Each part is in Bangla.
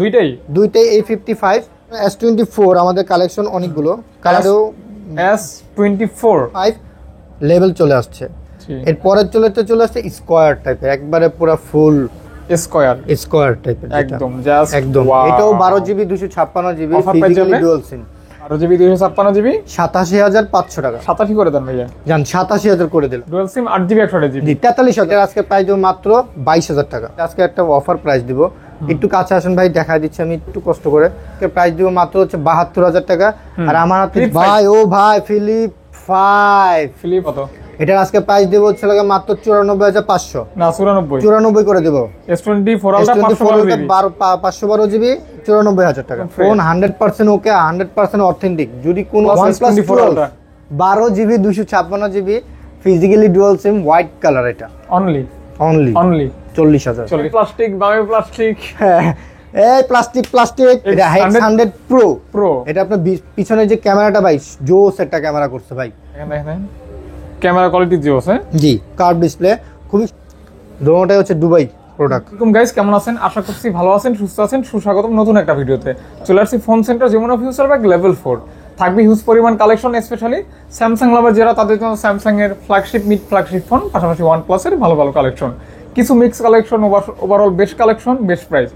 দুইটাই দুইটাই A55 S24 আমাদের কালেকশন অনেকগুলো কালারেও S24 5 লেভেল চলে আসছে। এরপরে চলে আসছে স্কয়ার টাইপের, একবারে পুরো ফুল স্কয়ার টাইপের একদম। এটাও 12GB 256GB ফিজিক্যালি ডুয়াল সিম। 12GB 256GB 87,500 টাকা। 87 করে দেন ভাইয়া, জান 87,000 করে দিলাম। Dual SIM 8GB 128GB 43,000। আজকে প্রাইস দেব মাত্র 22,000 টাকা। আজকে একটা অফার প্রাইস দিব, একটু কাছে আসুন ভাই, দেখা দিচ্ছি আমি একটু কষ্ট করে। প্রাইস দিব মাত্র হচ্ছে 72,000 টাকা। আর আমার হাতে ভাই ফিলিপ 5 কত? এটার আজকে প্রাইস দেব হচ্ছে মাত্র 94,500 না 94 করে দেব। S24 আলট্রা 512GB 94,000 টাকা। Phone 100% okay, 100% authentic. যদি কোনো OnePlus 12GB 256GB physically dual sim white colour, এটা অনলি 40,000। প্লাস্টিক বামে প্লাস্টিক, হ্যাঁ এই প্লাস্টিক। এটা X100 Pro। এটা আপনার পিছনে যে ক্যামেরাটা ভাই জোস একটা ক্যামেরা করছে ভাই, দেখেন ক্যামেরা কোয়ালিটি জোস। হ্যাঁ জি, কার্ভ ডিসপ্লে, খুবই দোনোটাই হচ্ছে দুবাই প্রোডাক্ট। গাইস কেমন আছেন? আশা করছি ভালো আছেন, সুস্থ আছেন। সুস্বাগতম নতুন একটা ভিডিওতে। চলে আসছি phone centre Jamuna Future Park level 4। থাকবে হিউজ পরিমাণ কালেকশন, স্পেশালি স্যামসাং লাভার যারা, তাদের জন্য স্যামসাং এর ফ্ল্যাগশিপ মিড ফ্ল্যাগশিপ ফোন, পাশাপাশি OnePlus এর ভালো কালেকশন, কিছু mix collection, overall best collection, best price.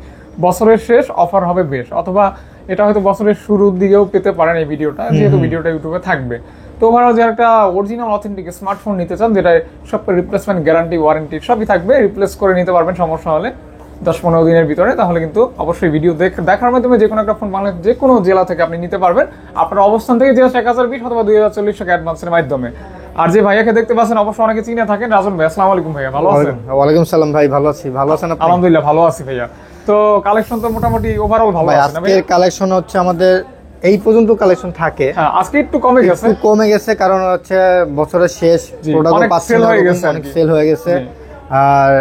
বছরের শেষ অফার হবে বেশ, অথবা এটা হয়তো বছরের শুরুর দিকেও পেতে পারেন এই ভিডিওটা, যেহেতু ভিডিওটা ইউটিউবে থাকবে। তো ওভারঅল যারা একটা অরিজিনাল অথেন্টিক স্মার্টফোন নিতে চান, যেটা সব রিপ্লেসমেন্ট গ্যারান্টি ওয়ারেন্টি সবই থাকবে, রিপ্লেস করে নিতে পারবেন সমস্যা হলে 10-15 দিনের ভিতরে, তাহলে কিন্তু অবশ্যই ভিডিও দেখার মাধ্যমে যে কোনো একটা ফোন বাংলাদেশ যে কোনো জেলা থেকে আপনি নিতে পারবেন, আপনার অবস্থান থেকে যে 1020 অথবা 2040 টাকা অ্যাডভান্সের মাধ্যমে। আর যে ভাইয়াকে দেখতে পাচ্ছেন অবশ্যই অনেকে চিনে থাকেন, রাজন ভাই। আসসালামু আলাইকুম ভাইয়া, ভালো আছেন? ওয়ালাইকুম সালাম ভাই, ভালো আছি। ভালো আছেন আপনি? আলহামদুলিল্লাহ ভালো আছি ভাইয়া। তো কালেকশন তো মোটামুটি ওভারঅল ভালো আছে না ভাই? আজকের কালেকশন হচ্ছে আমাদের এই পর্যন্ত কালেকশন থাকে। হ্যাঁ, আজকে একটু কমে গেছে কারণ হচ্ছে বছরের শেষ, প্রোডাক্ট সেল হয়ে গেছে, অনেক সেল হয়ে গেছে। আর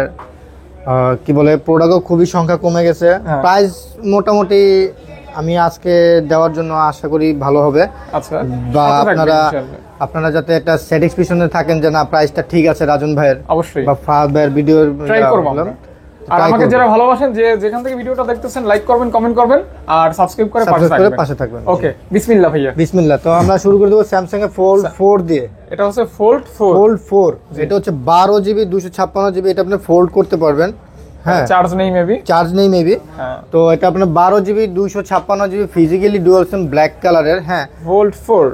কি বলে, প্রোডাক্টও খুবই সংখ্যা কমে গেছে। প্রাইস মোটামুটি আমি আজকে দেওয়ার জন্য আশা করি ভালো হবে। আচ্ছা, বা আপনারা যাতে একটা স্যাটিসফ্যাকশনে থাকেন যে না প্রাইসটা ঠিক আছে রাজন ভাইয়ের, অবশ্যই, বা ফাহাদ ভাইয়ের ভিডিও ট্রাই করব। আর আমাকে যারা ভালোবাসেন, যে যেখান থেকে ভিডিওটা দেখতেছেন, লাইক করবেন, কমেন্ট করবেন আর সাবস্ক্রাইব করে পাশে থাকবেন। ওকে, বিসমিল্লাহ ভাইয়া, বিসমিল্লাহ। তো আমরা শুরু করে দেব স্যামসাং এর Fold 4 দিয়ে। এটা হচ্ছে Fold 4। এটা হচ্ছে 12GB 256GB। এটা আপনি ফোল্ড করতে পারবেন। হ্যাঁ, চার্জ নেই মেবি। তো এটা আপনার 12GB 256GB ফিজিক্যালি ডুয়াল সিম ব্ল্যাক কালারের। হ্যাঁ, Fold 4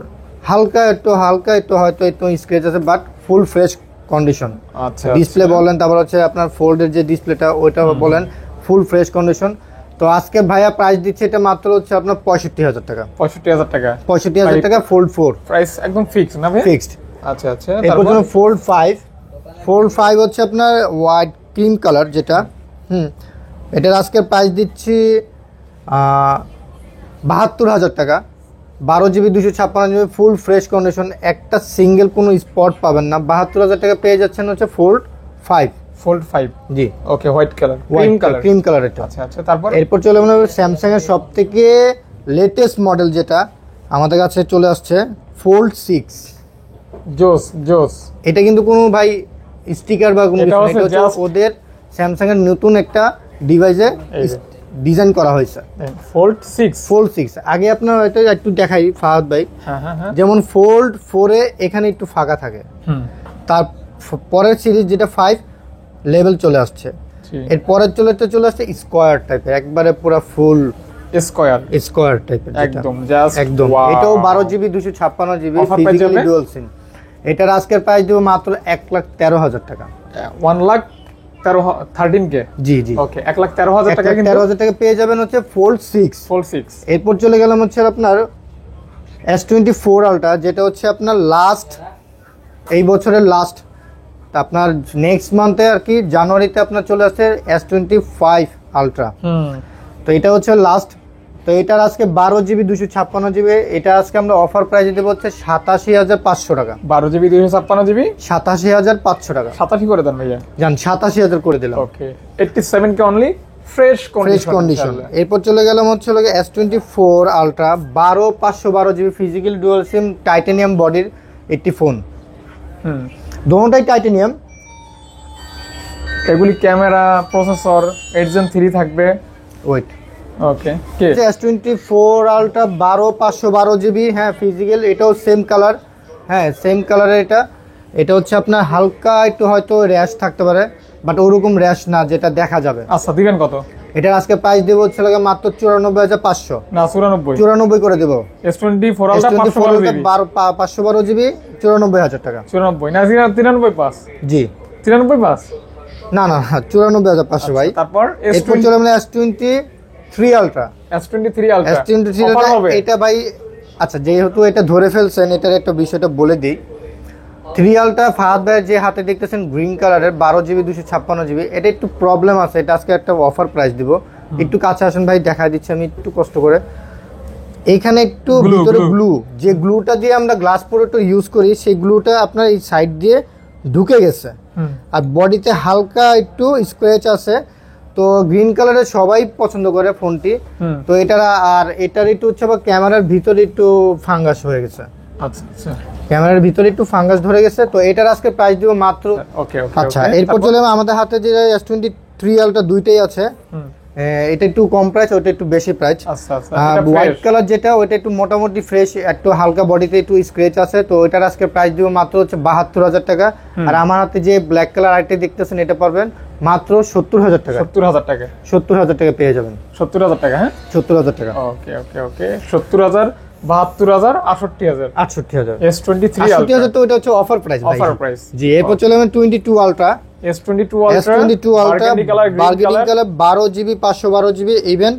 হালকা একটু হয়তো একটু স্ক্র্যাচ আছে, বাট ফুল ফ্রেশ কন্ডিশন। আচ্ছা, ডিসপ্লে বলেন, তারপর হচ্ছে আপনার ফোল্ডের যে ডিসপ্লেটা ওইটা বলেন, ফুল ফ্রেশ কন্ডিশন। তো আজকে ভাইয়া প্রাইস দিচ্ছে এটা মাত্র হচ্ছে আপনার 65,000 টাকা। 65,000 টাকা Fold 4 প্রাইস একদম ফিক্সড না ভাই? ফিক্সড। আচ্ছা। এরপর জন্য Fold 5 হচ্ছে আপনার হোয়াইট ক্রিম কালার, যেটা এটার আজকে প্রাইস দিচ্ছি 72,000 টাকা। 12GB 256GB ফুল ফ্রেশ কন্ডিশন, একটা সিঙ্গেল কোনো স্পট পাবেন না। 72,000 টাকা পেয়ে যাচ্ছেন হচ্ছে Fold 5। জি, ওকে, হোয়াইট কালার, ক্রিম কালার এটা। আচ্ছা, তারপর এরপর চলে আমরা স্যামসাং এর সবথেকে লেটেস্ট মডেল, যেটা আমাদের কাছে চলে আসছে Fold 6। জোস। এটা কিন্তু কোনো ভাই স্টিকার বা কোনো কিছু না, এটা হচ্ছে ওদের স্যামসাং এর নতুন একটা ডিভাইসে ডিজাইন করা হয়েছে। Fold 6 আগে আপনার এটা একটু দেখাই ফাহাদ ভাই। হ্যাঁ। যেমন Fold 4 এ এখানে একটু ফাঁকা থাকে, তার পরের সিরিজ যেটা 5 লেভেল চলে আসছে। এরপরে চলে আসছে স্কয়ার টাইপের, একবারে পুরো ফুল স্কয়ার টাইপের একদম। এটাও 12GB 256GB ফিজিক্যালি ডুয়াল সিম। এটার আজকের প্রাইস দেব মাত্র 1,13,000 টাকা। 1,13,000 জি। ওকে, 1,13,000 টাকা। 13,000 টাকা পেয়ে যাবেন হচ্ছে Fold 6। এরপর চলে গেলাম হচ্ছে আপনার S24 আলট্রা, যেটা হচ্ছে আপনার এই বছরের লাস্ট, আপনার নেক্সট মান্থে আর কি জানুয়ারিতে আপনার চলে আসছে S25 আলট্রা। তো এটা হচ্ছে লাস্ট। তো এটার আজকে 12GB 256GB, এটা আজকে আমরা অফার প্রাইসে দেবো হচ্ছে 87,500 টাকা। 12GB 256GB 87,500 টাকা। 87 করে দেন ভাইয়া, জান 87,000 করে দিলাম। Okay, 87 K only fresh condition. এরপর চলে গেলাম হচ্ছে S24 ultra 512GB physical dual sim titanium বডির একটি ফোন। দোনোটাই টাইটানিয়াম। এগুলি ক্যামেরা, প্রসেসর 8 Gen 3 থাকবে। ওয়েট, ওকে কে S24 আলট্রা 512 জিবি, হ্যাঁ ফিজিক্যাল, এটাও সেম কালার, হ্যাঁ সেম কালারের। এটা হচ্ছে আপনার হালকা একটু হয়তো র্যাশ থাকতে পারে, বাট ওরকম র্যাশ না যেটা দেখা যাবে। আচ্ছা দিবেন কত? এটার আজকে প্রাইস দেবো হচ্ছে লাগে মাত্র 94,500। না 94 94 করে দেবো। S24 আলট্রা 512 জিবি 94,000 টাকা। 94 না 93 পাস? জি 93 পাস না না 94,500 ভাই। তারপর এরপর চলে আমরা S23 ultra. S23 ultra S23 ultra এটা ভাই, আচ্ছা যেহেতু এটা ধরে ফেলছেন এটার একটা বিষয়টা বলে দিই। 3 আলট্রা ফাহাদ ভাইয়ের যে হাতে দেখতেছেন গ্রিন কালারের 12 জিবি 256 জিবি, এটা একটু প্রবলেম আছে। এটা আজকে একটা অফার প্রাইস দিব। একটু কাছে আসেন ভাই, দেখা দিচ্ছি আমি একটু কষ্ট করে। এইখানে একটু ভিতরে গ্লু, যে গ্লুটা দিয়ে আমরা গ্লাস প্রোটেক্টর ইউজ করি, সেই গ্লুটা আপনার এই সাইড দিয়ে ঢুকে গেছে। আর বডিতে হালকা একটু স্ক্র্যাচ আছে। তো গ্রিন কালারের সবাই পছন্দ করে ফোনটি। তো এটার একটু হচ্ছে আবার ক্যামেরার ভিতরে একটু ফাঙ্গাস হয়ে গেছে। আচ্ছা আচ্ছা, ক্যামেরার ভিতরে একটু ফাঙ্গাস ধরে গেছে। তো এটার আজকে প্রাইস দিব মাত্র। ওকে ওকে। আচ্ছা এরপর চলে আমাদের হাতে যে S23 আলট্রা দুইটাই আছে। এটা একটু কম প্রাইস, ওটা একটু বেশি প্রাইস। আচ্ছা আচ্ছা, হোয়াইট কালার যেটা ওটা একটু মোটামুটি ফ্রেশ, একটু হালকা বডিতে একটু স্ক্র্যাচ আছে। তো এটার আজকে প্রাইস দিব মাত্র হচ্ছে 72,000 টাকা। আর আমার হাতে যে ব্ল্যাক কালার আইটি দেখতেছেন এটা পারবেন মাত্র 70,000 টাকা। 70,000 টাকা? 70,000 টাকা পেয়ে যাবেন। 70,000 টাকা? হ্যাঁ 70,000 টাকা। ওকে ওকে ওকে। 70,000, 72,000, 68,000। 68,000 S23 68,000 তো এটা হচ্ছে অফার প্রাইস ভাই। Offer price. জি এরপর চলে যাবেন 22 ultra. S22 ultra burgundy colour 12 GB 512 GB even.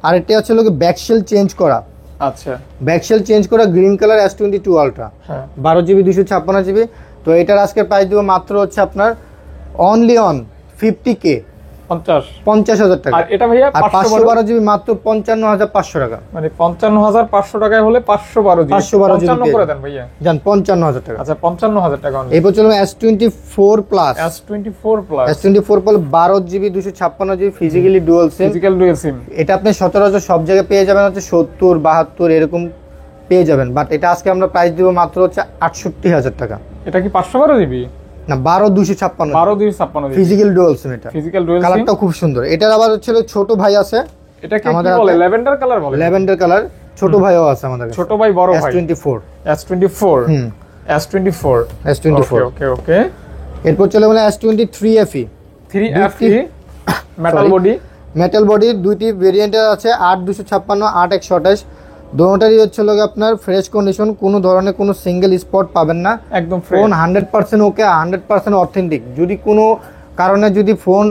আর এটা হচ্ছে লোকে ব্যাকশেল চেঞ্জ করা। আচ্ছা ব্যাকশেল চেঞ্জ করা গ্রিন কালার S22 আলট্রা, হ্যাঁ 12 জিবি 256 জিবি। তো এটার আজকে প্রাইস দিব মাত্র হচ্ছে আপনার অনলি অন 50K, 50,000 টাকা। আর এটা ভাইয়া 512 জিবি মাত্র 55,500 টাকা। মানে 55,500 টাকায় হলে 512 জিবি 55 করে দেন ভাইয়া। জান 55,000 টাকা। আচ্ছা 55,000 টাকা। এরপর চলুন S24 plus. S24 plus 12 GB 256 GB physically dual sim. এটা আপনি সচরাচর সব জায়গায় পেয়ে যাবেন হচ্ছে 70 72 এরকম পেয়ে যাবেন। বাট এটা আজকে আমরা প্রাইস দিব মাত্র হচ্ছে 68,000 টাকা। এটা কি 512 জিবি না 12,256? 12,256 জিবি ফিজিক্যাল ডুয়াল সিম। এটা ফিজিক্যাল ডুয়াল সিম, কালারটা খুব সুন্দর। এটার আবার হচ্ছে ছোট ভাই আছে। এটা কি বলে ল্যাভেন্ডার কালার বলে? ল্যাভেন্ডার কালার ছোট ভাইও আছে আমাদের কাছে। ছোট ভাই বড় ভাই S24 S24 ওকে ওকে। এরপর চলে গেল S23 FE। 3FE মেটাল বডির দুইটি ভেরিয়েন্টের আছে, 8/256, 8/128। দুটোটারই হচ্ছে লোক আপনার ফ্রেশ কন্ডিশন, কোনো ধরনের কোনো সিঙ্গেল স্পট পাবেন না। একদম ফোন 100% ওকে, 100% অথেন্টিক। যদি কোনো কারণে যদি ফোন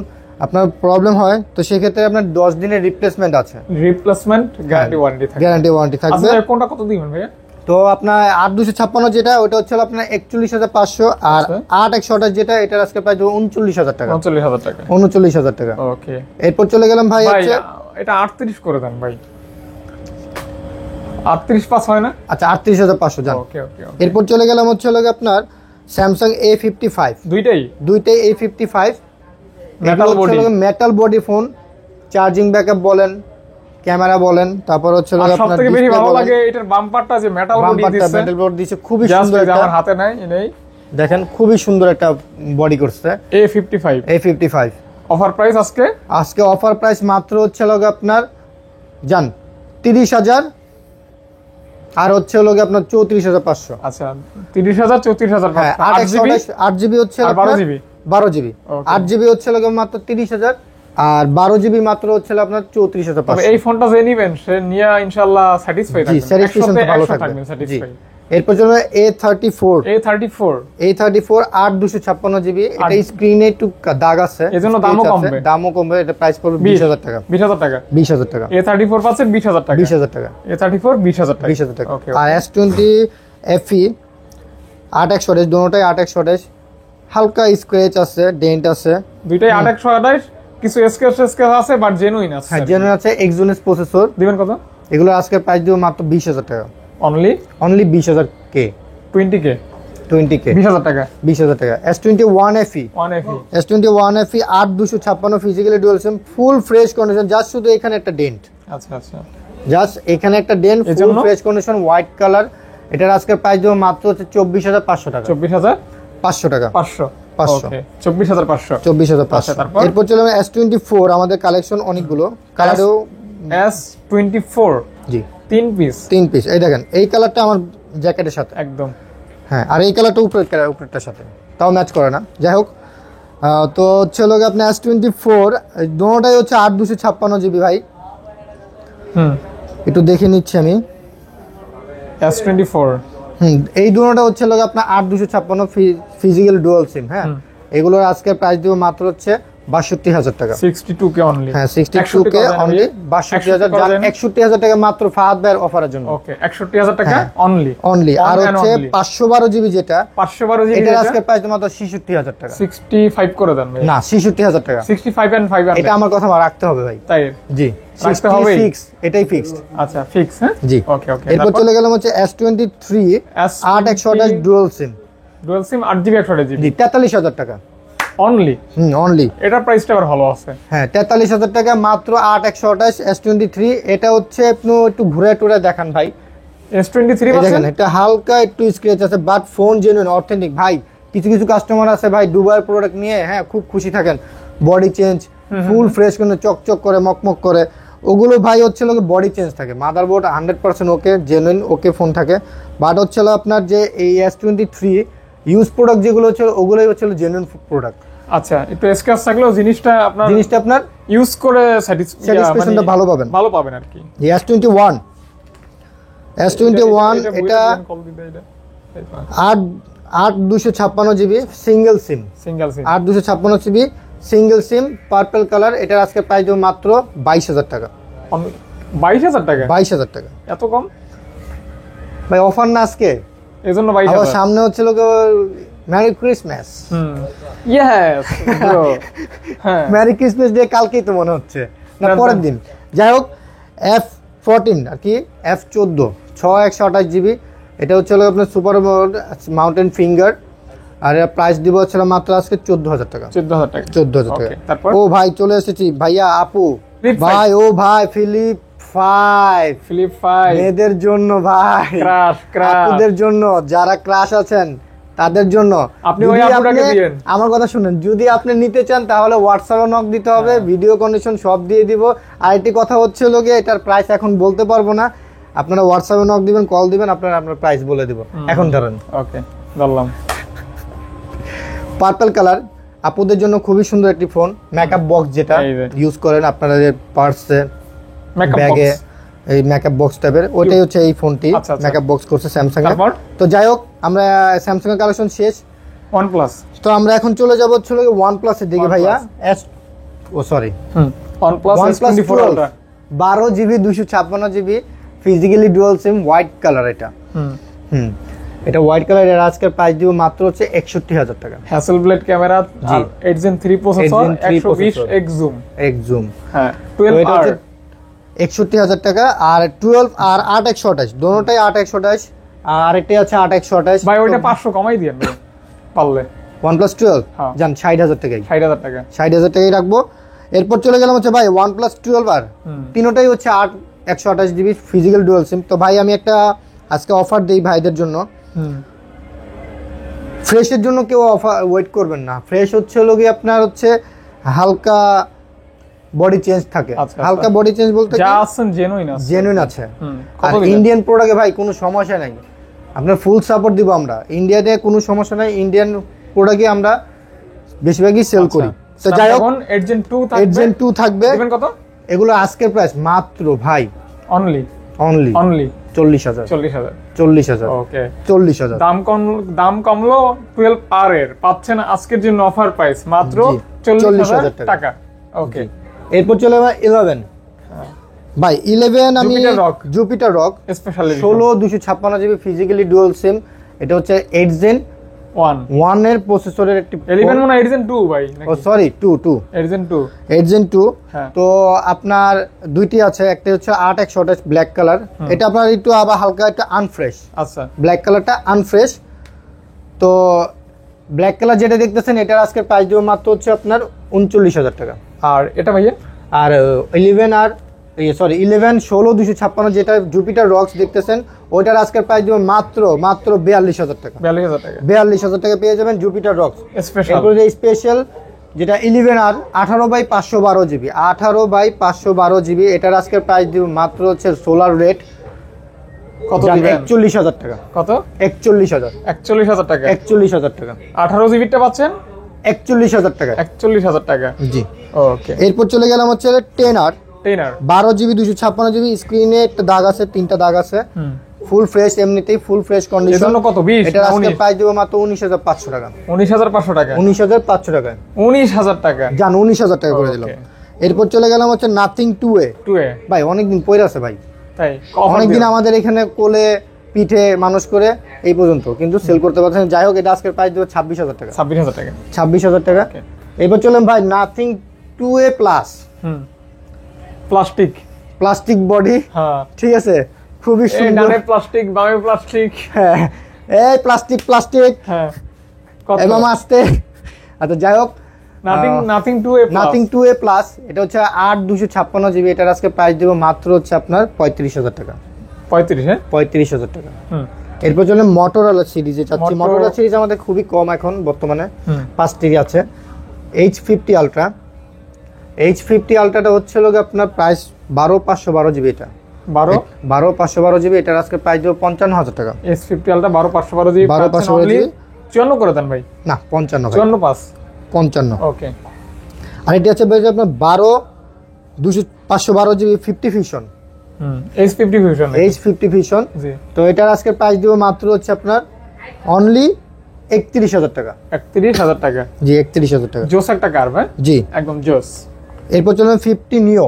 আপনার প্রবলেম হয় তো সেক্ষেত্রে আপনার 10 দিনের রিপ্লেসমেন্ট আছে। রিপ্লেসমেন্ট গ্যারান্টি ওয়ারেন্টি থাকবে। থাকবে। আচ্ছা কোনটা কত দিবেন ভাইয়া? তো আপনার 8/256 যেটা ওটা হচ্ছে আপনার 41,500। আর 8/128 যেটা এটার আজকে প্রাইস 39,000 টাকা। 39,000 টাকা। ওকে এরপর চলে গেলাম ভাই হচ্ছে এটা 38 করে দেন ভাই। 38 পাস হয় না? আচ্ছা 38,500 জান। ওকে ওকে। এরপর চলে গেলাম হচ্ছে আপনার স্যামসাং A55। দুইটাই A55 metal body phone. Charging backup বলেন, ক্যামেরা বলেন, তারপর হচ্ছে আপনার সবথেকে বেশি ভালো লাগে এটার বাম্পারটা যে মেটাল বডি দিচ্ছে, খুবই সুন্দর। আমার হাতে নাই নেই, দেখেন খুবই সুন্দর একটা বডি করছে A55। অফার প্রাইস আজকে অফার প্রাইস মাত্র হচ্ছে আপনার জান 30,000 আর হচ্ছে আপনার 34,500। আচ্ছা 30,000 34,500। 8 জিবি হচ্ছে 12 জিবি 8 জিবি হচ্ছে মাত্র 30,000 আর 12 জিবি মাত্র হচ্ছে আপনার 34,500। এই ফোনটা যে নিবেন সে নিয়ে ইনশাআল্লাহ স্যাটিসফাই থাকবেন। জি স্যাটিসফ্যাকশন ভালো থাকবে। এরপর চলো A34 8/256 জিবি। এটা স্ক্রিনে একটু দাগ আছে, এজন্য দামও কমবে। এটা প্রাইস পড়বে 20,000 টাকা। 20,000 টাকা। A34 পাচ্ছেন 20,000 টাকা। 20,000 টাকা। A34 20,000 টাকা। 20,000 টাকা। আর S20 FE 8/128 দুটোটাই 8/128। হালকা স্ক্র্যাচ আছে, ডেন্ট আছে। দুইটাই 8/128, কিছু স্ক্র্যাচ আছে বাট জেনুইন আছে। হ্যাঁ জেনুইন আছে। Exynos processor. দিবেন কত? এগুলো আজকে প্রাইস দিব মাত্র 20,000 টাকা। অনলি 20,000 কে 20K 20,000 টাকা। 20,000 টাকা। S21 FE 8/256 physically dual sim, full fresh condition. Just শুধু এখানে একটা ডেন্ট। আচ্ছা আচ্ছা, জাস্ট এখানে একটা dent, full fresh condition, white colour. এটার আজকে প্রাইস দিব মাত্র হচ্ছে 24,500 টাকা। 24,500 টাকা। 500 ওকে 24,500। এরপর চলে S24 আমাদের কালেকশন অনেকগুলো কালারও S24 জি 3 পিস। এই দেখেন এই কালারটা আমার জ্যাকেটের সাথে একদম। হ্যাঁ, আর এই কালারটা উপরেরটার সাথে তাও ম্যাচ করে না, যাই হোক। তো হচ্ছে লোক আপনার S24 দুটোটাই হচ্ছে 8/256 GB ভাই। একটু দেখে নিচ্ছি আমি। S24 এই দুটোটা হচ্ছে লোক আপনার 8/256 ফিজিক্যাল ডুয়াল সিম। হ্যাঁ, এগুলোর আজকের প্রাইস দিব মাত্র হচ্ছে 62,000 টাকা। 62K only. হ্যাঁ 62K অনলি 62,000, 61,000 টাকা মাত্র ফাহাদ ভাইয়ের অফারের জন্য। ওকে 61,000 টাকা অনলি। আর হচ্ছে 512 GB যেটা 512 GB এটার আজকের প্রাইস মাত্র 66,000 টাকা। 65 করে দেন ভাই। না 66,000 টাকা। 65 and 500 এটা আমার কথা রাখতে হবে ভাই। তাই জি রাখতে হবে, ফিক্স, এটাই ফিক্সড। আচ্ছা ফিক্স। হ্যাঁ জি ওকে ওকে। এরপর চলে গেলাম হচ্ছে S23 8/128 dual SIM. Dual SIM 8GB 128GB জি 43,000 টাকা অনলি। অনলি। এটার প্রাইসটা আবার ভালো আছে। হ্যাঁ 43,000 টাকা মাত্র 8/128 S23। এটা হচ্ছে আপনি একটু ঘুরে টুরে দেখান ভাই। S23 দেখেন এটা হালকা একটু স্ক্র্যাচ আছে, বাট ফোন জেনুইন অথেন্টিক ভাই। কিছু কাস্টমার আছে ভাই দুবাইয়ের প্রোডাক্ট নিয়ে হ্যাঁ খুব খুশি থাকেন, বডি চেঞ্জ ফুল ফ্রেশ কিন্তু চকচক করে মকমক করে, ওগুলো ভাই হচ্ছে লোক বডি চেঞ্জ থাকে। মাদারবোর্ড 100% ওকে, জেনুইন ওকে ফোন থাকে। বাট হচ্ছে আপনার যে এই S23 ইউজ প্রোডাক্ট যেগুলো হচ্ছে ওগুলোই হচ্ছে জেনুইন প্রোডাক্ট। আচ্ছা একটু স্ক্র্যাচ থাকলেও জিনিসটা আপনার ইউজ করে স্যাটিসফ্যাকশনটা ভালো পাবেন আর কি। S21 এটা 8/256 GB সিঙ্গেল সিম। 8/256 GB সিঙ্গেল সিম পার্পল কালার। এটার আজকে প্রাইস মাত্র 22,000 টাকা। 22,000 টাকা? 22,000 টাকা এত কম ভাই, অফার না আজকে এজন্য 22,000। সামনে হচ্ছে লোক মেরি ক্রিসমাস। ইয়েস ব্রো, হ্যাঁ মেরি ক্রিসমাস ডে কালকেই তো মনে হচ্ছে না পরের দিন। যাই হোক F14 আর কি F14 6/128 GB। এটা হচ্ছে আপনার সুপার মাউন্টেন ফিঙ্গার। আর এর প্রাইস দিব হচ্ছে মাত্র আজকে 14,000 টাকা। 14,000 টাকা। ও ভাই চলে এসেছি ভাইয়া আপু ভাই। ও ভাই ফিলিপ 5 মেয়েদের জন্য ভাই, আপুদের জন্য, যারা ক্রাশ আছেন তাদের জন্য। আপনি ওই আপুটাকে দিয়েন। আমার কথা শুনেন, যদি আপনি নিতে চান তাহলে হোয়াটসঅ্যাপে নক দিতে হবে, ভিডিও কন্ডিশন সব দিয়ে দিব। আর একটি কথা হচ্ছে লোকে এটার প্রাইস এখন বলতে পারবো না, আপনারা হোয়াটসঅ্যাপে নক দিবেন, কল দিবেন, আপনার প্রাইস বলে দিব। এখন ধরেন ওকে বললাম পার্পল কালার আপুদের জন্য খুবই সুন্দর একটি ফোন। মেকআপ বক্স যেটা ইউজ করেন আপনারা পার্সে ব্যাগে, এই মেকআপ বক্স টাইপের, ওইটাই হচ্ছে এই ফোনটি মেকআপ বক্স করছে স্যামসাং এর। তো যাই হোক আমরা স্যামসাং এর কালেকশন শেষ। OnePlus তো আমরা এখন চলে যাব হচ্ছে OnePlus এর দিকে ভাইয়া। OnePlus S24 Ultra 12GB 256GB physically dual sim white colour. এটা এটা হোয়াইট কালার। এর আজকের প্রাইস দিব মাত্র হচ্ছে 61,000 টাকা। হ্যাসেলব্লেড ক্যামেরা আর 8 Gen 3 প্রসেসর 120x জুম। হ্যাঁ 12R 61,000 টাকা। আর 12 আর 8/128 দুটোটাই 8/128। আর এটা আছে 8/128 ভাই। ওইটা 500 কমাই দিয়েন পারলে। OnePlus 12 জান 60,000 টাকায়। 60,000 টাকায় রাখবো। এরপর চলে গেলাম হচ্ছে ভাই OnePlus 12R। তিনটাই হচ্ছে 8/128GB ফিজিক্যাল ডুয়াল সিম। তো ভাই আমি একটা আজকে অফার দেই ভাইদের জন্য। ফ্রেশের জন্য কেউ অফার ওয়েট করবেন না। ফ্রেশ হচ্ছে লোকে আপনার হচ্ছে হালকা বডি চেঞ্জ থাকে। হালকা বডি চেঞ্জ বলতে যা আছেন জেনুইন আছে। আর ইন্ডিয়ান প্রোডাক্টে ভাই কোনো সমস্যা নাই, আপনার ফুল সাপোর্ট দিব আমরা। ইন্ডিয়াতে কোনো সমস্যা নাই, ইন্ডিয়ান প্রোডাক্টে আমরা বেশিরভাগই সেল করি। তো যাই হোক 8 Gen 2 থাকবে। কত এগুলো আজকের প্রাইস মাত্র ভাই অনলি 40,000। ওকে 40,000 দাম কমলো 12R এর পাচ্ছেন আজকের জন্য অফার প্রাইস মাত্র 40,000 টাকা। ওকে এরপর চলে যাবে 11 ভাই। 11 আমি Jupiter rock specially 16/256GB physically dual sim. এটা হচ্ছে 8 Gen 1 এর প্রসেসরের একটি 11 মানে 8 Gen 2 ভাই। ও সরি 2 8 Gen 2। তো আপনার দুইটি আছে, একটা হচ্ছে 8/128 ব্ল্যাক কালার। এটা আপনার একটু আবার হালকা একটা আনফ্রেশ। আচ্ছা ব্ল্যাক কালারটা আনফ্রেশ। তো ব্ল্যাক কালার যেটা দেখতেছেন এটার আজকের প্রাইস দিব মাত্র হচ্ছে আপনার 39,000 টাকা। আর এটা ভাইয়া আর 11 16/256 যেটা জুপিটার রক্স দেখতেছেন ওইটার আজকের প্রাইস দিব মাত্র 42,000 টাকা। 42,000 টাকা পেয়ে যাবেন জুপিটার রক্স স্পেশাল যেটা 11R 18/512 জিবি, 18/512 জিবি। এটার আজকের প্রাইস দিব মাত্র হচ্ছে সোলার রেট কত জান, দিবেন? 41,000 টাকা। কত? 41,000, 41,000 টাকা। 41,000 টাকা। 18 জিবিটা পাচ্ছেন 41,000 টাকা। 41,000 টাকা। জি। ওকে। এরপর চলে গেলাম হচ্ছে 10R 10R 12 জিবি 256 জিবি। স্ক্রিনে একটা দাগ আছে, 3টা দাগ আছে। ফুল ফ্রেশ, এমনিতেই ফুল ফ্রেশ কন্ডিশন। এজন্য কত? 20 এটার না আজকে 19? প্রাইস দেব মাত্র 19,500 টাকা। 19,500 টাকা। 19,500 টাকা। 19,000 টাকা। জান 19,000 টাকা করে দিলাম। Okay. এরপর চলে গেলাম হচ্ছে নাথিং 2A 2A ভাই, অনেকদিন পরে আছে ভাই। তাই অনেকদিন আমাদের এখানে কোলে পিঠে মানুষ করে এই পর্যন্ত, কিন্তু সেল করতে পারছেন। যাই হোক, এটা আজকের প্রাইস দেবো 26,000 টাকা। 26,000 টাকা। 26,000 টাকা। Okay. এরপর চললাম ভাই nothing 2A plus, plastic. Plastic body, হ্যাঁ, ঠিক আছে, খুবই এই সুন্দর। ডানে প্লাস্টিক, বামে প্লাস্টিক। হ্যাঁ, এই প্লাস্টিক প্লাস্টিক হ্যাঁ, কত? এবং আসতে। আচ্ছা যাই হোক, nothing 2A nothing 2A plus, এটা হচ্ছে 8/256 জিবি। এটার আজকে প্রাইস দেবো মাত্র হচ্ছে আপনার 35,000 টাকা। 35, হ্যাঁ। 35,000 টাকা। হুম। এরপর চলে মোটরোলা সিরিজে চাচ্ছি। মোটরোলা সিরিজ আমাদের খুবই কম এখন বর্তমানে, 5টি আছে। H50 আলট্রা, H50 আলট্রাটা হচ্ছে লোক আপনার প্রাইস 12/512 জিবি। এটা 12/512 জিবি। এটার আজকে প্রাইস দেবো 55,000 টাকা। S50 ultra 12/512 GB. 12/512 জিবি। 54 করে দেন ভাই। না 55 ভাই, 54 55। ওকে। আর এটা হচ্ছে ভাই আপনার 512 GB 50 fusion. H50 fusion. H50 fusion. জি। তো এটার আজকে প্রাইস দিব মাত্র হচ্ছে আপনার অনলি 31,000 টাকা। 31,000 টাকা। জি, 31,000 টাকা। জোস একটা কার ভাই, জি। একদম জোস। এরপর চলুন 50 নিও।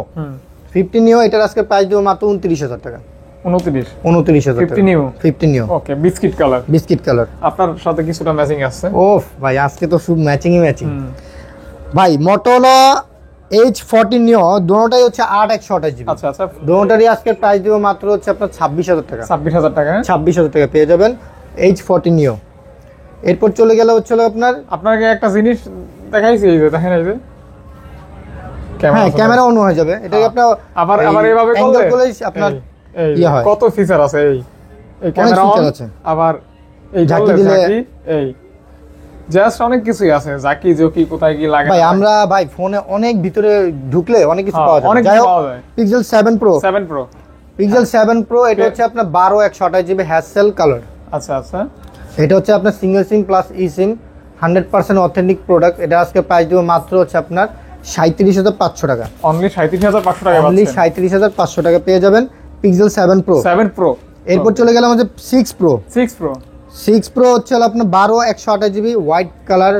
50 নিও, এটার আজকে প্রাইস দিব মাত্র 29,000 টাকা। 29,000 টাকা। 50 নিও। 50 নিও। ওকে, বিস্কিট কালার। Biscuit colour. আপনার সাথে কিছুটা ম্যাচিং আছে। ওফ ভাই, আজকে তো শুধু ম্যাচিংই ম্যাচিং ভাই। মোটরোলা H40 নিও, দুটোটাই হচ্ছে 8/128 জিবি। আচ্ছা আচ্ছা। দুটোটারই আজকে প্রাইস দিব মাত্র হচ্ছে আপনার 26,000 টাকা। 26,000 টাকা। 26,000 টাকা পেয়ে যাবেন H40 নিও। এরপর চলে গেল হচ্ছে আপনার, আপনাকে একটা জিনিস দেখাইছি, এই যে দেখেন, এই যে হ্যাঁ ক্যামেরা অন হয়ে যাবে। এটাকে আপনার আবার এইভাবে অ্যাঙ্গেল করলে আপনার ইয়ে হয়। কত ফিচার আছে এই ক্যামেরা ফিচার অন, আছে। আবার এই ঝাঁকি ঝাঁকি দিলে, এই জাস্ট অনেক কিছুই আছে, ঝাঁকি জকি কোথায় কি লাগে। ভাই আমরা ভাই ফোনে অনেক ভিতরে ঢুকলে অনেক কিছু হ্যাঁ, পাওয়া যায়। অনেক যাই কিছু হোক, পাওয়া যায়। Pixel 7 Pro, 7 Pro। Pixel 7 Pro এটা হচ্ছে আপনার 12/128 জিবি হ্যাসেল কালার। আচ্ছা আচ্ছা। এটা হচ্ছে আপনার সিঙ্গেল সিম প্লাস ই সিম, 100% অথেন্টিক প্রোডাক্ট। এটা আজকে প্রাইস দিব মাত্র হচ্ছে আপনার 37,500 টাকা। অনলি 37,500 টাকা অনলি পাচ্ছেন। 37,500 টাকা পেয়ে যাবেন Pixel 7 Pro। 7 Pro। এরপর চলে গেলাম হচ্ছে 6 Pro। 6 Pro। 6 Pro হচ্ছে আপনার 12/128 GB white colour,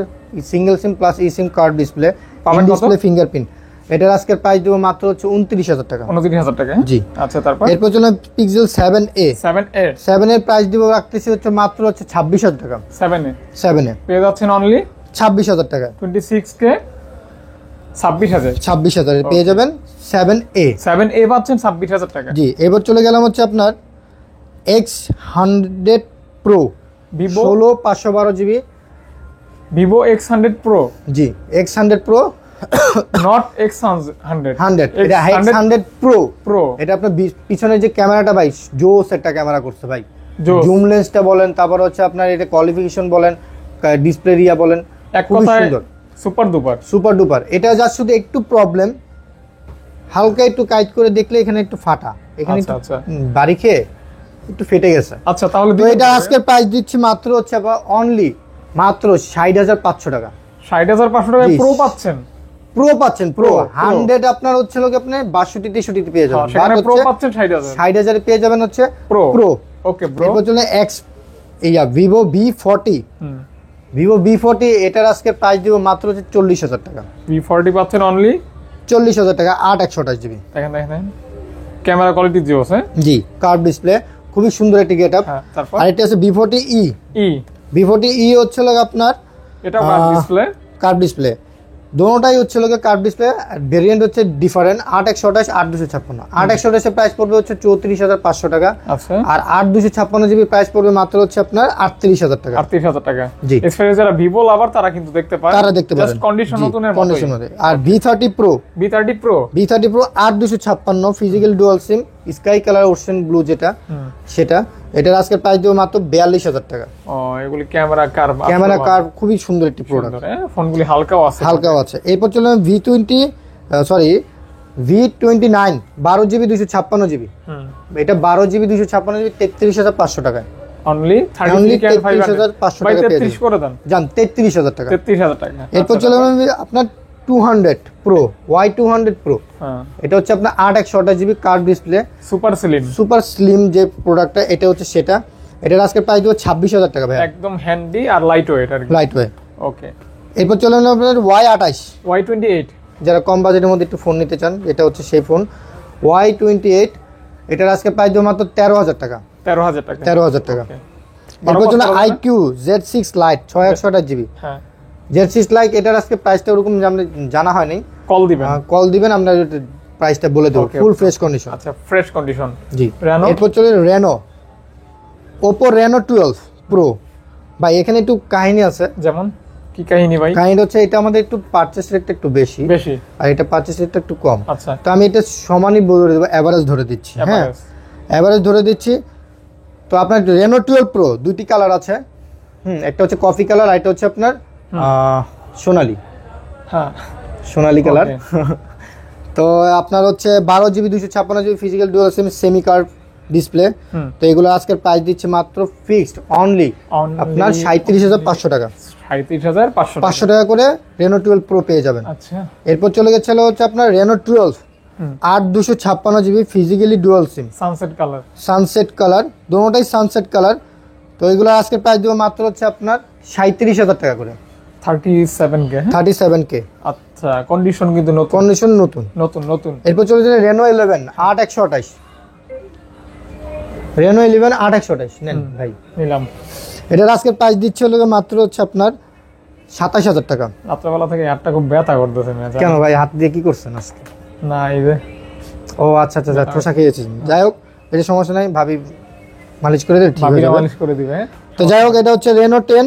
single sim plus e sim card display, পাবেন কত? Display fingerprint. এটার আজকের প্রাইস দেবো মাত্র হচ্ছে 29,000 টাকা। 29,000 টাকা। জি। আচ্ছা, তারপর এরপর চলে Pixel 7a। 7A। 7 এর প্রাইস দিব রাখতেছি হচ্ছে মাত্র হচ্ছে 26,000 টাকা। 7A 7 এ পেয়ে যাচ্ছেন অনলি 26,000 টাকা। 26K 26,000। 26,000 এ পেয়ে যাবেন 7a। 7A পাচ্ছেন 26,000 টাকা। জি। এবার চলে গেলাম হচ্ছে আপনার X100 Pro, Vivo 16/512 GB. Vivo X100 Pro, G, X100 Pro not X100 100, এটা X100 Pro। Pro। এটা আপনার পিছনের যে ক্যামেরাটা ভাই, জোস একটা ক্যামেরা করছে ভাই। জোস। জুম লেন্সটা বলেন, তারপর হচ্ছে আপনার এটা কোয়ালিফিকেশন বলেন, ডিসপ্লে রিয়া বলেন, এক খুবই কথায় সুন্দর, সুপার ডুপার। Super duper. এটা জাস্ট শুধু একটু প্রবলেম, হালকা একটু কাইট করে দেখলে এখানে একটু ফাটা, এখানে আচ্ছা, একটু আচ্ছা। বাড়ি খেয়ে একটু ফেটে গেছে। আচ্ছা, তাহলে তো এটা আজকের প্রাইস দিচ্ছি মাত্র হচ্ছে অনলি মাত্র 60,500 টাকা। 60,500 টাকায় জি। প্রো পাচ্ছেন। প্রো পাচ্ছেন, প্রো Pro, 100 আপনার হচ্ছে লোক আপনি 62-63 পেয়ে যাবেন। সেখানে প্রো পাচ্ছেন 60,000। 60,000 পেয়ে যাবেন হচ্ছে Pro। প্রো। Okay bro. এরপর চলে Vivo V40। Vivo V40 এটার আজকে প্রাইস দিব মাত্র হচ্ছে 40,000 টাকা। V40 পাচ্ছেন অনলি 40,000 টাকা, 8/128 জিবি। দেখেন দেখেন, ক্যামেরা কোয়ালিটি জিও আছে। জি, কার্ভ ডিসপ্লে, খুবই সুন্দর একটি গেটআপ। হ্যাঁ, তারপর আর এটা আছে V40e। ই V40e হচ্ছে লোক আপনার এটা ডিসপ্লে। কার্ভ ডিসপ্লে, দোনোটাই হচ্ছে লোকে কার্ভ ডিসপ্লে। ভেরিয়েন্ট হচ্ছে ডিফারেন্ট, 8/128, 8/256। 8/128 এর প্রাইস পড়বে হচ্ছে 34,500 টাকা। আচ্ছা, আর 8/256 জিবি প্রাইস পড়বে মাত্র হচ্ছে আপনার 38,000 টাকা। 38,000 টাকা। জি। এক্সপেরিয়েন্স যারা ভিভো লাভার তারা কিন্তু দেখতে পায়, তারা দেখতে পারেন, জাস্ট কন্ডিশন নতুনের কন্ডিশন মধ্যে। আর V30 Pro, V30 Pro V30 Pro 8/256 physical dual sim, sky colour ocean blue যেটা সেটা, এটার আজকের প্রাইস দেবো মাত্র 42,000 টাকা। এগুলি ক্যামেরা কার্ভ খুবই সুন্দর একটি প্রোডাক্ট, ফোনগুলি হালকাও আছে। এরপর চলে V29 12GB 256GB, এটা 12GB 256GB 33,500 টাকায়, অনলি 33,500 টাকা পেয়ে যাবেন। জান 33,000 টাকা। এরপর চলে আপনার 200 Pro Y200 Pro, এটা হচ্ছে আপনার 8/128GB curve display, super slim যে প্রোডাক্টটা, এটা হচ্ছে সেটা। এটার আজকে প্রাইস দেবো 26,000 টাকা ভাই, একদম হ্যান্ডি আর লাইট ওয়েট। ওকে। এরপর চলে আপনার Y28 যারা কম বাজেটের মধ্যে একটু ফোন নিতে চান, এটা হচ্ছে সেই ফোন Y28, এটার আজকে প্রাইস দেবো মাত্র 13,000 টাকা। 13,000 টাকা। এরপর চলে IQ Z6 Lite 6/128GB, Z6 Lite, এটার আজকে প্রাইসটা ওরকম জানা হয়নি, কল দিবেন আমরা প্রাইসটা বলে দেবো। ফুল ফ্রেশ কন্ডিশন। আচ্ছা, ফ্রেশ কন্ডিশন। জি। এরপর চলে Oppo Reno 12 Pro, ভাই এখানে একটু কাহিনী আছে। যেমন কি কাহিনী ভাই? কাহিনীটা হচ্ছে এটা আমাদের একটু পারচেজ রেটটা একটু বেশি, আর এটা পারচেজ রেটটা একটু কম। আচ্ছা, তো আমি এটা সমানই বলে দেবো, এভারেজ ধরে দিচ্ছি। হ্যাঁ, এভারেজ ধরে দিচ্ছি। তো আপনার Reno 12 Pro দুইটি কালার আছে, একটা হচ্ছে কফি কালার, আর এটা হচ্ছে আপনার সোনালী কালার। তো আপনার হচ্ছে 12GB 256GB ফিজিক্যাল ডুয়াল সিম সেমি কার্ভ ডিসপ্লে। তো এগুলো আজকের প্রাইস দিচ্ছে মাত্র ফিক্সড অনলি আপনার 37,500 টাকা। 37,500 টাকা করে Reno 12 Pro পেয়ে যাবেন। আচ্ছা, এরপর চলে গেছিল হচ্ছে আপনার Reno 12 8/256GB ফিজিক্যালি ডুয়াল সিম সানসেট কালার, দুটোটাই সানসেট কালার। তো এগুলো আজকের প্রাইস দেবো মাত্র হচ্ছে আপনার 37,000 টাকা করে। 37K। আচ্ছা, কন্ডিশন কিন্তু নতুন। এরপর চলে যাবে Reno 11 8/128, Reno 11 8/128 নেন ভাই, নিলাম। এটার আজকের প্রাইস দিচ্ছে হলো মাত্র হচ্ছে আপনার 27,000 টাকা। রাত্রেবেলা থেকে হাতটা খুব ব্যথা করতেছে। কেন ভাই, হাত দিয়ে কি করছেন আজকে? না, এই যে আচ্ছা, ঠোসা খেয়েছি। যাই হোক, এটা সমস্যা নাই, ভাবি মালিশ করে দিবে। তো যাই হোক, এটা হচ্ছে Reno 10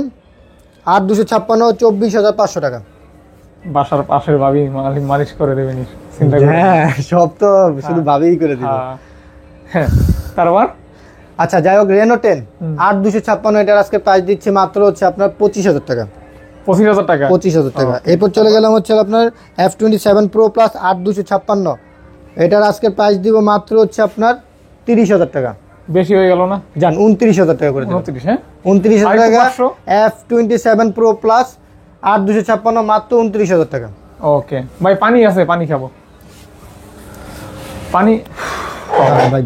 8/256 24,500 টাকা। বাসার পাশের ভাবি মালিশ করে দেবে, চিন্তা করে। হ্যাঁ, সব তো শুধু ভাবিই করে দিবে। তারপর আচ্ছা, যাই হোক, Reno 10 8/256 এটার আজকে প্রাইস দিচ্ছে মাত্র হচ্ছে আপনার 25,000 টাকা। 25,000 টাকা। এরপর চলে গেলাম হচ্ছে আপনার F27 Pro Plus 8/256, এটার আজকে প্রাইস দিব মাত্র হচ্ছে আপনার 30,000 টাকা। বেশি হয়ে গেল না? জান 29,000 টাকা করে দিন। 29,000 টাকা। F27 Pro Plus 8/256 মাত্র 29,000 টাকা। ওকে ভাই, পানি আছে, পানি খাবো। পানি ভাই।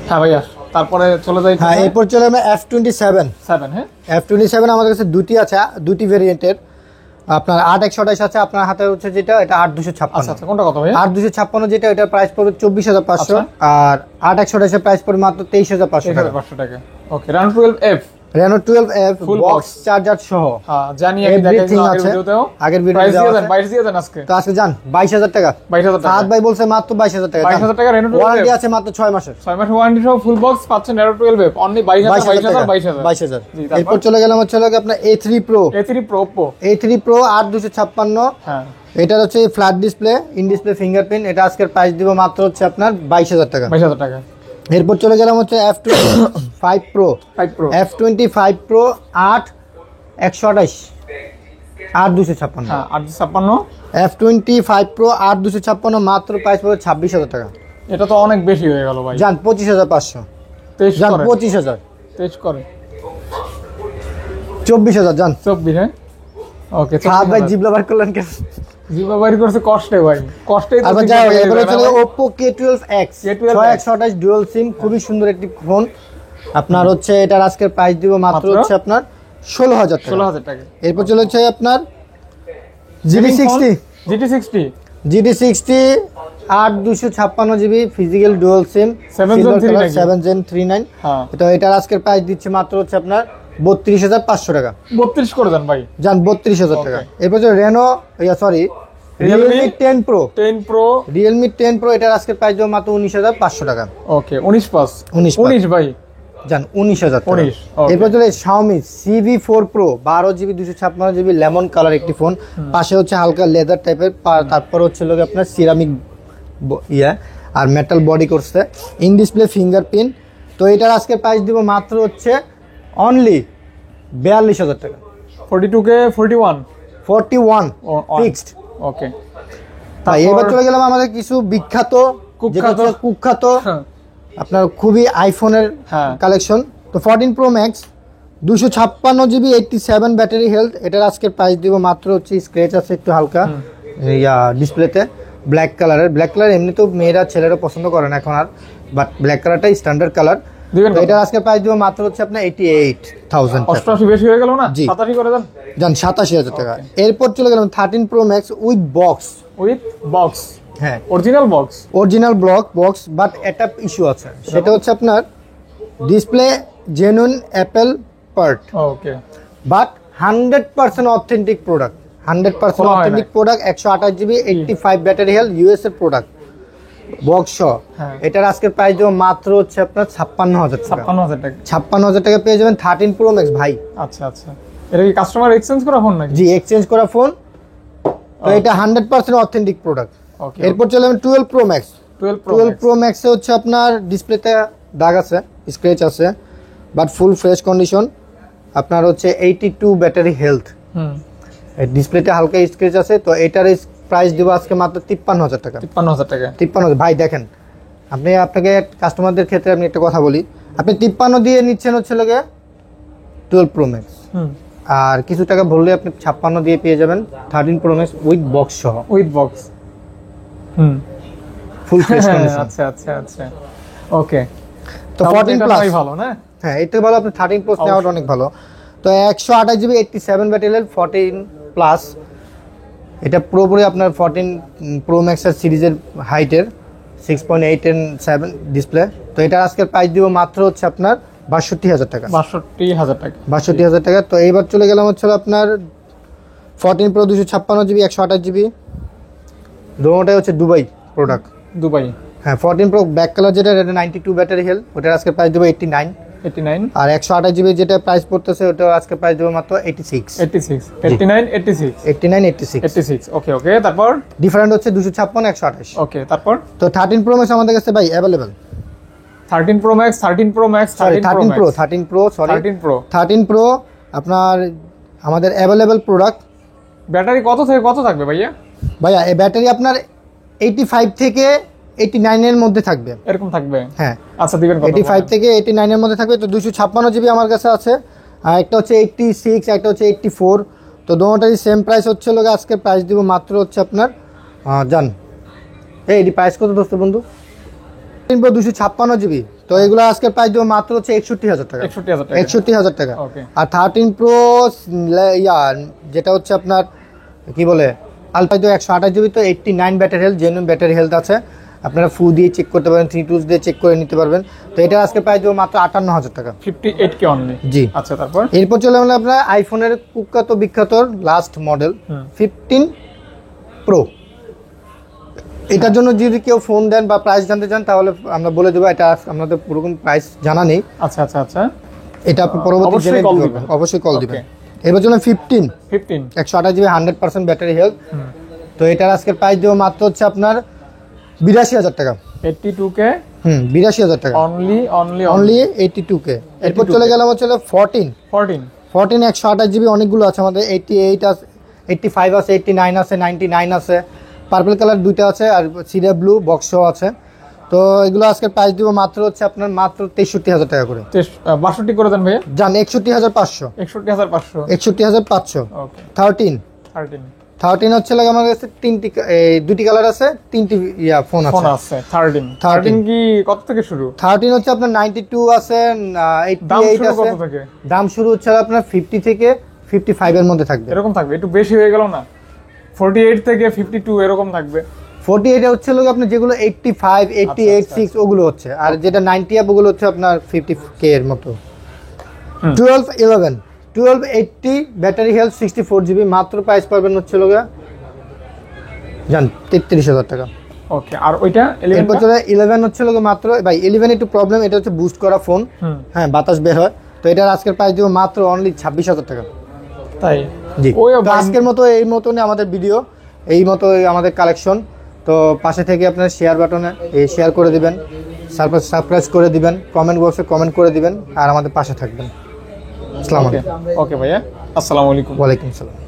হ্যাঁ ভাইয়া, তারপরে চলে যাই। হ্যাঁ, এরপর চলে আমরা F27। F27 আমাদের কাছে দুটি আছে, দুটি ভেরিয়েন্টের। আপনার 8/128 আছে আপনার হাতে হচ্ছে যেটা, এটা 8/256। আচ্ছা, কোনটা কত ভাই? 8/256 যেটা, এটার প্রাইস পড়বে 24,500, আর 8/128 এর প্রাইস পড়বে মাত্র 23,500 টাকা। ওকে, Reno 12F full box charger সহ। জানি আমি দেখাইছি আগের ভিডিওতে প্রাইস দিয়ে দেন আজকে। তো আজকে জান 22,000 টাকা। 22,000 টাকা। সাদ ভাই বলছে মাত্র 22,000 টাকা। 22,000 টাকা Reno 12F ওয়ারেন্টি আছে মাত্র 6 মাসের। 6 মাস ওয়ারেন্টি সহ ফুল বক্স পাচ্ছেন Reno 12F অনলি 22,000। এরপর চলে গেলাম হচ্ছে আপনার A3 Pro Oppo A3 Pro 8/256। হ্যাঁ, এটা হচ্ছে flat display, in display fingerprint. এটা আজকের প্রাইস দিব মাত্র হচ্ছে আপনার 22,000 টাকা। এরপর চলে গেলাম হচ্ছে F25 Pro F25 Pro 8/128 8/256। হ্যাঁ, 8/256 F25 Pro 8/256 মাত্র প্রাইস পড়বে 26,000 টাকা। এটা তো অনেক বেশি হয়ে গেল ভাই। জান 25,500। জান 25,000। 23 করে 24,000। জান 24। হ্যাঁ, ওকে। সাদ ভাই জিবলা বার করলেন কেন? জিবলা বার করছে কষ্টে ভাই, কষ্টেই তো। আবার যাও, এবারে চলে Oppo K12X 6/128 ডুয়াল সিম, খুবই সুন্দর একটি ফোন। আপনার হচ্ছে এটার আজকের প্রাইস দিব মাত্র হচ্ছে আপনার 16,000 টাকা। এরপর চলে হচ্ছে আপনার GT60 8/256GB ফিজিক্যাল ডুয়াল সিম 7 Gen 3.9। তো এটার আজকের প্রাইস দিচ্ছে মাত্র হচ্ছে আপনার 32,500 টাকা। 32 করে দেন ভাই। জান 32,000 টাকা। এরপর Realme 10 Pro এটার আজকের প্রাইস দেবো মাত্র 19,500 টাকা। ওকে, 19 ভাই। জান 19,000 টাকা। এরপর চলে Xiaomi CV4 Pro 12GB 256GB lemon colour একটি ফোন, পাশে হচ্ছে হালকা লেদার টাইপের, তারপর হচ্ছে আপনার সিরামিক আর মেটাল বডি করছে, ইন ডিসপ্লে ফিঙ্গারপ্রিন্ট। তো এটার আজকে প্রাইস দিব মাত্র হচ্ছে অনলি 42,000 টাকা। 42K 41 41 fixed. ওকে, তাই এবার চলে গেলাম আমাদের কিছু বিখ্যাত কুখ্যাত আপনার খুবই আইফোনের কালেকশন। তো 14 pro max 256 GB 87 battery health, এটার আজকের প্রাইস দিব মাত্র হচ্ছে, স্ক্র্যাচ আছে একটু হালকা ডিসপ্লেতে, ব্ল্যাক কালারের। ব্ল্যাক কালার এমনি তো মেয়েরা ছেলেরা পছন্দ করে না এখন আর, বাট ব্ল্যাক কালারটাই স্ট্যান্ডার্ড কালার। এটার আজকের প্রাইস দিব মাত্র হচ্ছে আপনার 88,000 টাকা। 88 বেশি হয়ে গেল না? 87 করে দেন। জান 87,000 টাকা। এরপর চলে গেলাম 13 প্রো ম্যাক্স উইথ বক্স। হ্যাঁ, অরিজিনাল বক্স, বাট একটা ইস্যু আছে, সেটা হচ্ছে আপনার display genuine Apple part, okay, but 100% authentic product, 100% authentic product, 128 GB 85 battery health, US এর প্রোডাক্ট, বক্স সহ। এটার আজকের প্রাইস দেবো মাত্র হচ্ছে আপনার 56,000 টাকা। 56,000 টাকা পেয়ে যাবেন 13 প্রো ম্যাক্স ভাই। আচ্ছা আচ্ছা, এটা কি কাস্টমার এক্সচেঞ্জ করা ফোন নাকি? জি, এক্সচেঞ্জ করা ফোন। তো এটা 100% অথেন্টিক প্রোডাক্ট। এরপর চলে যাবেন 12 প্রো ম্যাক্স। 12 প্রো ম্যাক্সে হচ্ছে আপনার ডিসপ্লেতে দাগ আছে, স্ক্র্যাচ আছে, বাট ফুল ফ্রেশ কন্ডিশন। আপনার হচ্ছে 82 ব্যাটারি হেলথ, ডিসপ্লেতে হালকা স্ক্র্যাচ আছে। তো এটার প্রাইস দিব আজকে মাত্র 53,000 টাকা। 53,000 ভাই। দেখেন, আপনাকে কাস্টমারদের ক্ষেত্রে আমি একটা কথা বলি, আপনি 53 দিয়ে নিচ্ছেন হচ্ছে লাগে 12 প্রো ম্যাক্স, আর কিছু টাকা বললে আপনি 56 দিয়ে পেয়ে যাবেন 13 প্রো ম্যাক্স উইথ বক্স সহ। ফুল ফ্রেশ কন্ডিশন। আচ্ছা আচ্ছা আচ্ছা, ওকে। তো 14 প্লাস ভালো না? হ্যাঁ, এটা ভালো। আপনি 13 প্লাস নেওয়াটা অনেক ভালো। তো 128 জিবি 87 ব্যাটারি হেলথ 14 প্লাস, এটা পুরোপুরি আপনার 14 প্রো ম্যাক্সের সিরিজের হাইটের 6.8 and 7 ডিসপ্লে। তো এটা আজকের প্রাইস দিব মাত্র হচ্ছে আপনার 62,000 টাকা। 62,000 টাকা। তো এইবার চলে গেলাম হচ্ছে আপনার 14 প্রো 256 জিবি 128 জিবি, দুটোটাই হচ্ছে দুবাই প্রোডাক্ট। হ্যাঁ, 14 প্রো ব্ল্যাক কালার যেটা, এটা 92 ব্যাটারি হেলথ, ওটার আজকে প্রাইস দেবো 89। আর 128 জিবি যেটা প্রাইস পড়তেছে, ওটা আজকে প্রাইস দেবো মাত্র 86। ওকে ওকে, তারপর ডিফারেন্ট হচ্ছে 256 128। ওকে, তারপর তো 13 প্রো ম্যাক্স আমাদের কাছে ভাই अवेलेबल। 13 প্রো আপনার আমাদের अवेलेबल প্রোডাক্ট। ব্যাটারি কত থেকে কত থাকবে ভাইয়া? এই ব্যাটারি আপনার 85 থেকে 89 এর মধ্যে থাকবে, এরকম থাকবে। হ্যাঁ, আচ্ছা, দিবেন কত? 85 থেকে 89 এর মধ্যে থাকবে। তো 256 জিবি আমার কাছে আছে, আর একটা হচ্ছে 86, একটা হচ্ছে 84। তো দুটোটারই সেম প্রাইস হচ্ছে লোক। আজকে প্রাইস দিব মাত্র হচ্ছে আপনার জান এই প্রাইস কত দোস্ত বন্ধু? 256 জিবি। তো এগুলো আজকে প্রাইস দিব মাত্র হচ্ছে 61,000 টাকা। 61,000 টাকা। আর 13 প্রো যেটা হচ্ছে আপনার কি বলে আলট্রা 128 জিবি, তো 89 battery health, genuine battery health আছে। আপনারা ফু দিয়ে চেক করতে পারেন, 3 টুলস দিয়ে চেক করে নিতে পারবেন। তো এটা আজকে প্রাইস দেবো মাত্র 58,000 টাকা। 58K only. জি, আচ্ছা, তারপর এরপর চলে গেলাম আপনার আইফোনের কুখ্যাত বিখ্যাত লাস্ট মডেল 15 প্রো। এটার জন্য যদি কেউ ফোন দেন বা প্রাইস জানতে চান, তাহলে আমরা বলে দেবো। এটা আমাদের পুরোপুরি প্রাইস জানা নেই। আচ্ছা আচ্ছা আচ্ছা, এটা আপনি পরবর্তী জেনে অবশ্যই কল দিবেন। এবার জন্য 15 128 জিবি 100% ব্যাটারি হেলথ। তো এটার আজকের প্রাইস দেবো মাত্র হচ্ছে আপনার 82,000 টাকা। 82K 82,000 টাকা অনলি 82K। এরপর চলে গেলাম হচ্ছে 14 128 জিবি, অনেকগুলো আছে আমাদের। 88 আছে, 85 আছে, 89 আছে, 99 আছে, পার্পল কালার দুইটা আছে, আর সিরিয়া ব্লু বক্সও আছে। তো এগুলো আজকে প্রাইস দিব মাত্র হচ্ছে আপনার মাত্র 63,000 টাকা করে। 62 করে দেন ভাইয়া। জান 61,500। 61,500। ওকে। 13 হচ্ছে লাগে আমার কাছে দুটি কালার আছে, তিনটি ফোন আছে। 13 কি কত থেকে শুরু? 13 হচ্ছে আপনার 92 আছে, 88 আছে। দাম শুরু হচ্ছে আপনার 50 থেকে 55 এর মধ্যে থাকবে। এরকম থাকবে? একটু বেশি হয়ে গেল না? 48 থেকে 52 এরকম থাকবে। 48 হচ্ছে লোক আপনার যেগুলো 85 88 6 ওগুলো হচ্ছে, আর যেটা 90 আপ ওগুলো হচ্ছে আপনার 50K এর মতো। 1280 ব্যাটারি হেলথ 64 জিবি, মাত্র প্রাইস পাবেন হচ্ছে লোক জান 33,000 টাকা। ওকে, আর ওইটা 11 হচ্ছে লোক মাত্র ভাই 11 একটু প্রবলেম, এটা হচ্ছে বুস্ট করা ফোন। হ্যাঁ, বাতাস বের হয়। তো এটার আজকের প্রাইস দিব মাত্র অনলি 26,000 টাকা। তাই? জি, আজকের মতো এই মতনই আমাদের ভিডিও, এই মতো আমাদের কালেকশন। তো পাশে থেকে আপনার শেয়ার বাটনে শেয়ার করে দিবেন, সাবস্ক্রাইব করে দিবেন, কমেন্ট বক্সে কমেন্ট করে দিবেন আর আমাদের পাশে থাকবেন। আসসালামু আলাইকুম। ওকে ভাইয়া, আসসালামু আলাইকুম। ওয়ালাইকুম আসসালাম।